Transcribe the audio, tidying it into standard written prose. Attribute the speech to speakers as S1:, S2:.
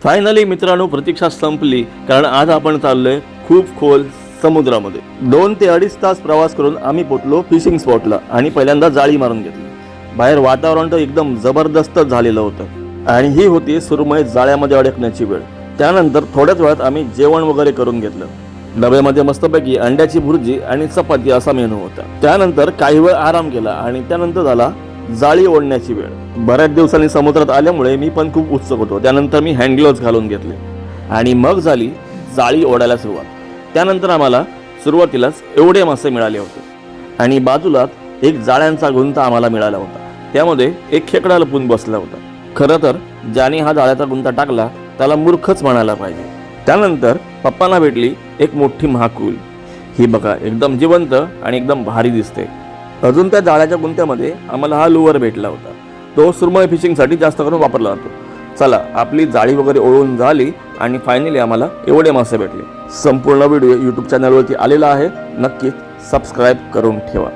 S1: Finally मित्रांनो प्रतीक्षा संपली, कारण आज आपण चाललोय खूप खोल समुद्रामध्ये। 2 ते 2.5 तास प्रवास करून आम्ही पोहोचलो फिशिंग स्पॉटला आणि पहिल्यांदा जाळी मारून घेतली। बाहेर वातावरण तर एकदम जबरदस्त झालेलं होतं आणि ही होती सुरमई जाळ्यामध्ये अडकण्याची वेळ। त्यानंतर थोड्याच वेळात आम्ही जेवण वगैरे करून घेतलं। डब्यामध्ये मस्तपैकी अंड्याची भुर्जी आणि चपाती असा मेनू होता। त्यानंतर काही वेळ आराम केला आणि त्यानंतर झाला जाळी ओढण्याची वेळ। बऱ्याच दिवसांनी समुद्रात आल्यामुळे मी पण खूप उत्सुक होतो। त्यानंतर मी हँड ग्लोव्ज घालून घेतले आणि मग झाली जाळी ओढायला सुरुवात। त्यानंतर आम्हाला सुरुवातीलाच एवढे मासे मिळाले होते आणि बाजूलाच एक जाळ्यांचा गुंता आम्हाला मिळाला होता। त्यामध्ये एक खेकडा लपून बसला होता। खरं तर ज्याने हा जाळ्याचा गुंता टाकला त्याला मूर्खच म्हणायला पाहिजे। त्यानंतर पप्पांना भेटली एक मोठी महाकूल। ही बघा एकदम जिवंत आणि एकदम भारी दिसते। अजून त्या जाळ्याच्या गुंत्यामध्ये आम्हाला हा लुवर भेटला होता। तो सुरमई फिशिंगसाठी जास्त करून वापरला जातो। चला आपली जाळी वगैरे ओढून झाली आणि फायनली आम्हाला एवढे मासे भेटले। संपूर्ण व्हिडिओ यूट्यूब चॅनलवरती आलेला आहे, नक्कीच सबस्क्राईब करून ठेवा।